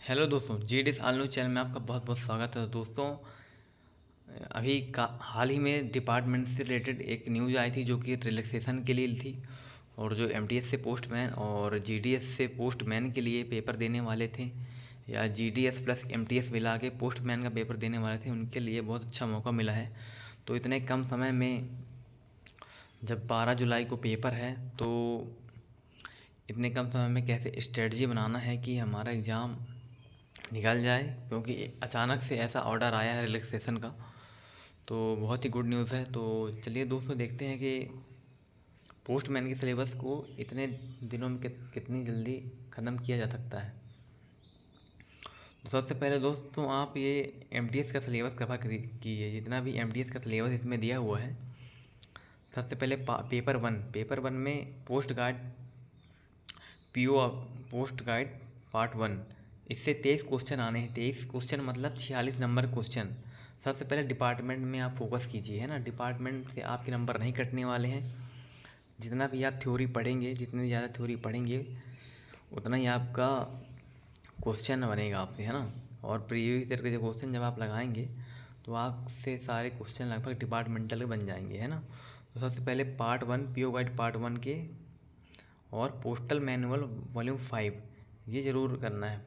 Hello दोस्तों, GDS all news channel में आपका बहुत बहुत स्वागत है। दोस्तों, अभी हाल ही में डिपार्टमेंट से रिलेटेड एक न्यूज़ आई थी जो कि रिलैक्सेशन के लिए थी। और जो MDS से पोस्टमैन और GDS से पोस्टमैन के लिए पेपर देने वाले थे, या GDS प्लस MTS मिला के पोस्टमैन का पेपर देने वाले थे, उनके लिए बहुत अच्छा मौका मिला है। तो इतने कम समय में, जब 12 जुलाई को पेपर है, तो इतने कम समय में कैसे स्ट्रेटजी बनाना है कि हमारा एग्ज़ाम निकल जाए, क्योंकि अचानक से ऐसा ऑर्डर आया है रिलैक्सेशन का। तो बहुत ही गुड न्यूज़ है। तो चलिए दोस्तों, देखते हैं कि पोस्टमैन के सिलेबस को इतने दिनों में कितनी जल्दी ख़त्म किया जा सकता है। तो सबसे पहले दोस्तों, आप ये MTS का सिलेबस कवर कीजिए, जितना भी MTS का सिलेबस इसमें दिया हुआ है। सबसे पहले पेपर वन में पोस्ट गाइड पार्ट 1, इससे 23 क्वेश्चन आने हैं। 23 क्वेश्चन मतलब 46 नंबर क्वेश्चन। सबसे पहले डिपार्टमेंट में आप फोकस कीजिए, है ना। डिपार्टमेंट से आपके नंबर नहीं कटने वाले हैं। जितना भी आप थ्योरी पढ़ेंगे, जितनी ज़्यादा थ्योरी पढ़ेंगे, उतना ही आपका क्वेश्चन बनेगा आपसे, है ना। और प्रीवियस ईयर के जो क्वेश्चन जब आप लगाएंगे, तो आपसे सारे क्वेश्चन लगभग डिपार्टमेंटल के बन जाएंगे, है ना। तो सबसे पहले पार्ट 1 PO गाइड पार्ट 1 के और पोस्टल मैनुअल वॉल्यूम 5 ये ज़रूर करना है।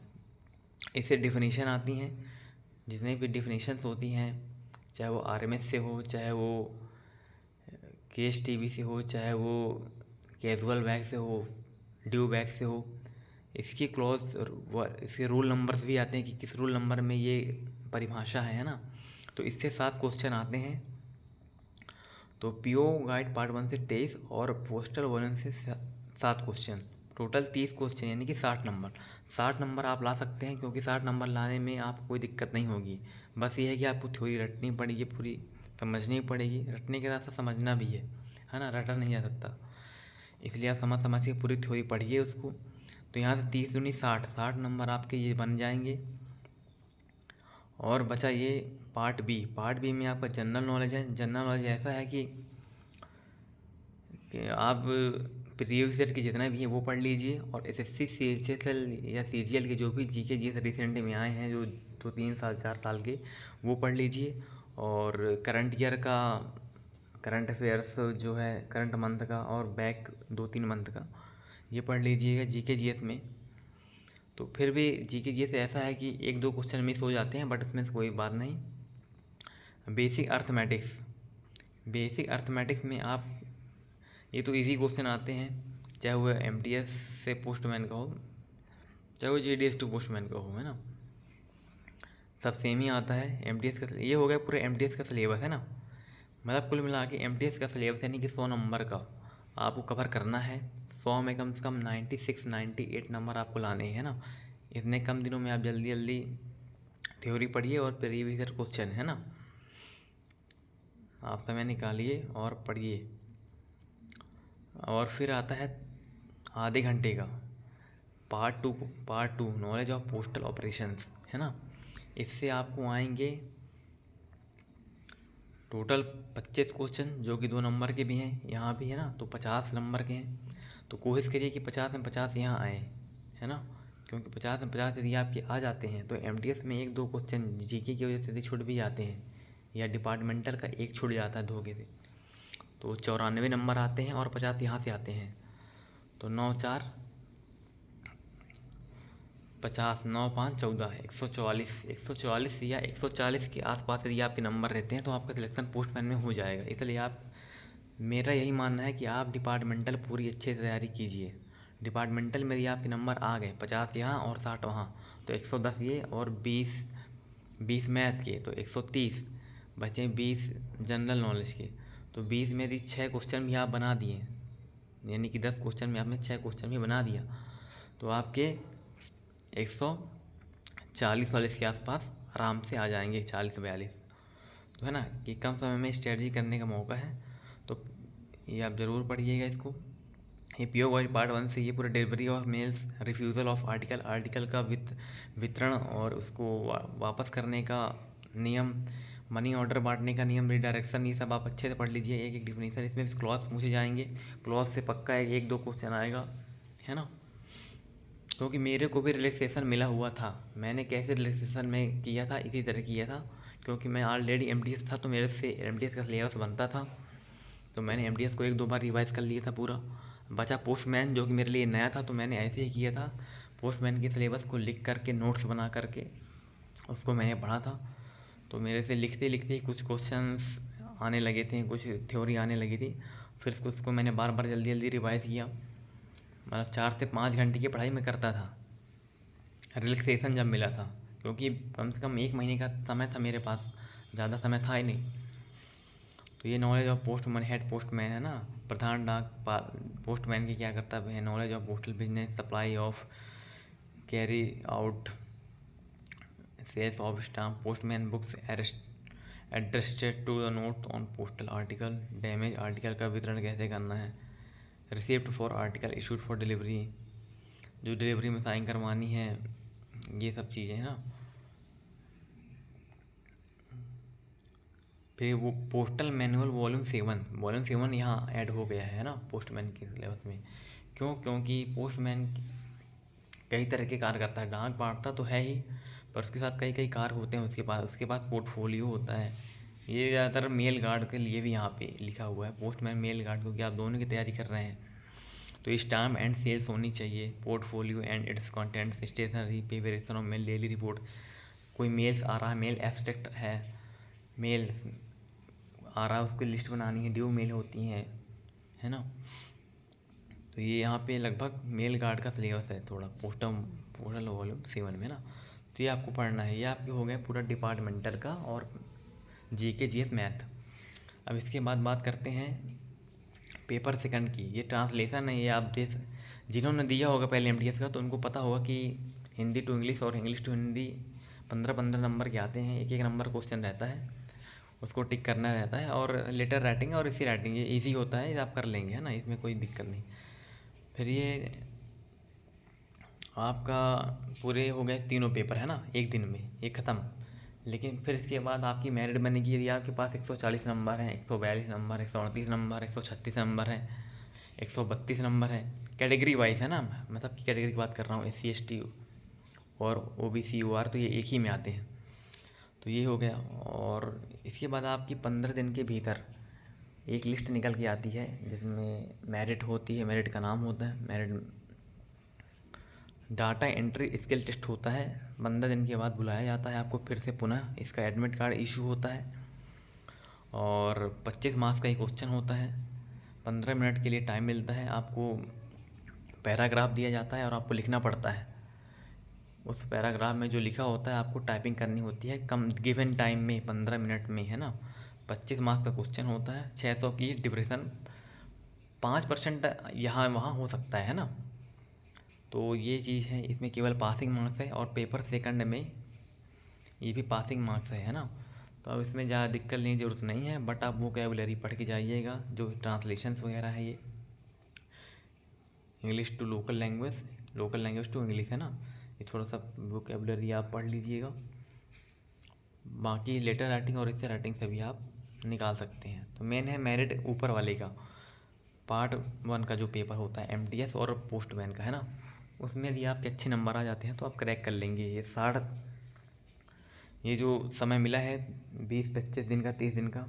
इससे डिफिनीशन आती हैं, जितनी भी डिफिनीशंस होती हैं, चाहे वो RMS से हो, चाहे वो KSTB से हो, चाहे वो कैजुअल बैग से हो, ड्यू बैग से हो। इसकी क्लॉज, इसके रूल नंबर्स भी आते हैं कि किस रूल नंबर में ये परिभाषा है ना। तो इससे 7 क्वेश्चन आते हैं। तो PO गाइड पार्ट 1 से 23 और पोस्टल वॉल्यूम से 7 क्वेश्चन, टोटल 30 क्वेश्चन, यानी कि 60 नंबर आप ला सकते हैं। क्योंकि 60 नंबर लाने में आपको कोई दिक्कत नहीं होगी। बस ये है कि आपको थ्योरी रटनी पड़ेगी, पूरी समझनी पड़ेगी। रटने के साथ साथ समझना भी है ना। रटा नहीं जा सकता, इसलिए आप समझ समझ के पूरी थ्योरी पढ़िए उसको। तो यहाँ से 30 दूनी 60 नंबर आपके ये बन जाएंगे। और बचा ये पार्ट बी में आपका जनरल नॉलेज है। जनरल नॉलेज ऐसा है कि आप प्रीवियस ईयर के जितने भी हैं वो पढ़ लीजिए, और SSC CHSL या CGL के जो भी GK जी रिसेंट में आए हैं, जो 2-3 साल 4 साल के, वो पढ़ लीजिए। और करंट ईयर का, करंट अफेयर्स जो है करंट मंथ का, और बैक 2-3 मंथ का, ये पढ़ लीजिएगा GK GS में। तो फिर भी GK GS ऐसा है कि 1-2 क्वेश्चन मिस हो जाते हैं, बट उसमें से कोई बात नहीं। बेसिक अर्थमेटिक्स में आप, ये तो इजी क्वेश्चन आते हैं, चाहे वो MTS से पोस्टमैन का हो, चाहे वो GDS टू पोस्टमैन का हो, है ना। सब सेम ही आता है। MTS का ये हो गया पूरे MTS का सिलेबस, है ना। मतलब कुल मिला के MTS का सिलेबस यानी कि 100 नंबर का आपको कवर करना है। 100 में कम से कम 96-98 नंबर आपको लाने हैं, ना। इतने कम दिनों में आप जल्दी जल्दी थ्योरी पढ़िए और प्रीवियस क्वेश्चन, है ना। आप समय निकालिए और पढ़िए। और फिर आता है आधे घंटे का part two knowledge of postal operations, है ना। इससे आपको आएंगे टोटल 25 क्वेश्चन, जो कि 2 नंबर के भी हैं, यहाँ भी है ना। तो 50 नंबर के हैं। तो कोशिश करिए कि 50 में 50 यहाँ आए, है ना। क्योंकि 50 में 50 यदि आपके आ जाते हैं, तो MTS में 1-2 क्वेश्चन GK की वजह से यदि छूट भी जाते हैं, या डिपार्टमेंटल का एक छूट जाता है धोखे से, तो 94 नंबर आते हैं, और 50 यहाँ से आते हैं। तो 9-4 50, 9-5 14, 144 या 140 के आसपास यदि आपके नंबर रहते हैं, तो आपका सिलेक्शन पोस्टमैन में हो जाएगा। इसलिए मेरा यही मानना है कि आप डिपार्टमेंटल पूरी अच्छे से तैयारी कीजिए। डिपार्टमेंटल में यदि आपके नंबर आ गए 50 यहाँ और 60 वहाँ, तो 110 ये, और 20 मैथ के, तो 130 बचे। 20 जनरल नॉलेज के, तो 20 में यदि 6 क्वेश्चन भी आप बना दिए, यानी कि 10 क्वेश्चन में आपने 6 क्वेश्चन भी बना दिया, तो आपके 140-140 के आसपास आराम से आ जाएंगे, 40-42। तो है ना, कि कम समय में स्ट्रेटजी करने का मौका है। तो ये आप ज़रूर पढ़िएगा इसको। ये PO गाइड पार्ट 1 से ये पूरा delivery of males, refusal of article का वितरण और उसको वापस करने का नियम, मनी ऑर्डर बांटने का नियम, रिडायरेक्शन, ये सब आप अच्छे से पढ़ लीजिए। एक एक डिफिनीशन, इसमें क्लॉज पूछे जाएंगे। क्लॉज से पक्का 1-2 क्वेश्चन आएगा, है ना। क्योंकि मेरे को भी रिलैक्सेशन मिला हुआ था। मैंने कैसे रिलैक्सेशन में किया था, इसी तरह किया था, क्योंकि मैं ऑलरेडी एमटीएस था तो मेरे से एमटीएस का सिलेबस बनता था। तो मैंने एमटीएस को 1-2 बार रिवाइज़ कर लिया था पूरा। बचा पोस्टमैन, जो कि मेरे लिए नया था, तो मैंने ऐसे ही किया था। पोस्टमैन के सिलेबस को लिख करके, नोट्स बना करके उसको मैंने पढ़ा था। तो मेरे से लिखते लिखते ही कुछ क्वेश्चंस आने लगे थे, कुछ थ्योरी आने लगी थी। फिर उसको मैंने बार बार जल्दी जल्दी रिवाइज़ किया। मतलब 4 से 5 घंटे की पढ़ाई मैं करता था रिलैक्सेशन जब मिला था, क्योंकि कम से कम 1 महीने का समय था मेरे पास, ज़्यादा समय था ही नहीं। तो ये knowledge of postman, head postman है ना, प्रधान डाक पोस्टमैन की क्या करता है, knowledge of postal business, supply of, carry out, sales of stamp, postman books addressed to the note on postal article, damage article का वितरण कैसे करना है, receipt for article issued for delivery, जो डिलीवरी में साइन करवानी है, ये सब चीज़ें हैं ना। फिर वो पोस्टल मैनुअल वॉल्यूम 7 यहाँ ऐड हो गया है ना पोस्टमैन के सिलेबस में। क्यों? क्योंकि पोस्टमैन कई तरह के कार्य करता है, डाक बांटता तो है ही, पर उसके साथ कई कई कार्य होते हैं उसके पास पोर्टफोलियो होता है। ये ज़्यादातर मेल गार्ड के लिए भी यहाँ पे लिखा हुआ है, पोस्टमैन मेल गार्ड, क्योंकि आप दोनों की तैयारी कर रहे हैं। तो स्टाम्प एंड सेल्स होनी चाहिए, portfolio and its contents, stationery, preparation of mail, daily report, कोई मेल्स आ रहा है, मेल एब्स्ट्रैक्ट है, मेल आ रहा है, उसकी लिस्ट बनानी है, ड्यू मेल होती हैं, है ना। तो ये यहाँ पे लगभग मेल गार्ड का सिलेबस है थोड़ा पोस्टल वॉल्यूम 7 में ना। तो ये आपको पढ़ना है। ये आपके हो गया पूरा डिपार्टमेंटल का और जीके जीएस मैथ। अब इसके बाद बात करते हैं पेपर सेकंड की। ये ट्रांसलेशन है, ये आप जिन्होंने दिया होगा पहले एमटीएस का, तो उनको पता होगा कि हिंदी टू इंग्लिश और इंग्लिश टू हिंदी 15-15 नंबर के आते हैं, एक एक नंबर क्वेश्चन रहता है, उसको टिक करना रहता है। और लेटर राइटिंग और इसी राइटिंग, ये ईजी होता है, ये आप कर लेंगे, है ना, इसमें कोई दिक्कत नहीं। फिर ये आपका पूरे हो गए तीनों पेपर, है ना, एक दिन में ये ख़त्म। लेकिन फिर इसके बाद आपकी मेरिट बनेगी, यदि आपके पास 140 नंबर हैं, 142 नंबर, 138 नंबर, 136 नंबर हैं, 132 नंबर हैं, कैटेगरी वाइज है ना, मतलब की कैटेगरी की बात कर रहा हूँ, SC ST और OBC OR, तो ये एक ही में आते हैं। तो ये हो गया। और इसके बाद आपकी 15 दिन के भीतर एक लिस्ट निकल के आती है जिसमें मेरिट होती है, मेरिट का नाम होता है, merit data entry skill test होता है। 15 दिन के बाद बुलाया जाता है आपको फिर से पुनः, इसका एडमिट कार्ड इशू होता है और 25 मार्क्स का एक क्वेश्चन होता है। 15 मिनट के लिए टाइम मिलता है आपको, पैराग्राफ दिया जाता है और आपको लिखना पड़ता है। उस पैराग्राफ में जो लिखा होता है आपको टाइपिंग करनी होती है कम गिवन टाइम में, 15 मिनट में, है ना। 25 मार्क्स का क्वेश्चन होता है, 600 की डिप्रेशन, 5% यहाँ वहाँ हो सकता है ना। तो ये चीज़ है, इसमें केवल पासिंग मार्क्स है और पेपर सेकंड में ये भी पासिंग मार्क्स है ना। तो अब इसमें ज़्यादा दिक्कत लेने की ज़रूरत नहीं है, बट आप वोकैबुलरी पढ़ के जाइएगा, जो ट्रांसलेशंस वगैरह है, ये English to local language to English, है ना, ये थोड़ा सा वोकैबुलरी आप पढ़ लीजिएगा। बाकी लेटर राइटिंग और इससे राइटिंग से भी आप निकाल सकते हैं। तो मेन है मेरिट ऊपर वाले का, पार्ट 1 का जो पेपर होता है एमटीएस और पोस्टमैन का, है ना, उसमें यदि आपके अच्छे नंबर आ जाते हैं तो आप क्रैक कर लेंगे। ये जो समय मिला है 20-25 दिन का, 30 दिन का,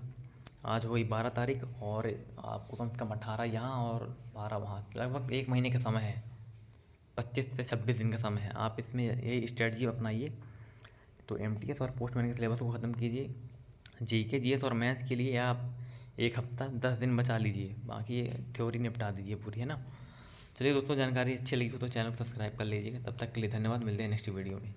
आज हुई 12 तारीख और आपको कम से कम 18 यहाँ और 12 वहाँ, लगभग 1 महीने का समय है, 25 से 26 दिन का समय है। आप इसमें यही स्ट्रेटजी अपनाइए। तो एमटीएस और पोस्टमैन के सिलेबस को ख़त्म कीजिए। जीके जीएस और मैथ के लिए आप 1 हफ्ता 10 दिन बचा लीजिए, बाकी थ्योरी निपटा दीजिए पूरी, है ना। चलिए दोस्तों, जानकारी अच्छी लगी हो तो चैनल को सब्सक्राइब कर लीजिएगा। तब तक के लिए धन्यवाद, मिलते हैं नेक्स्ट वीडियो में।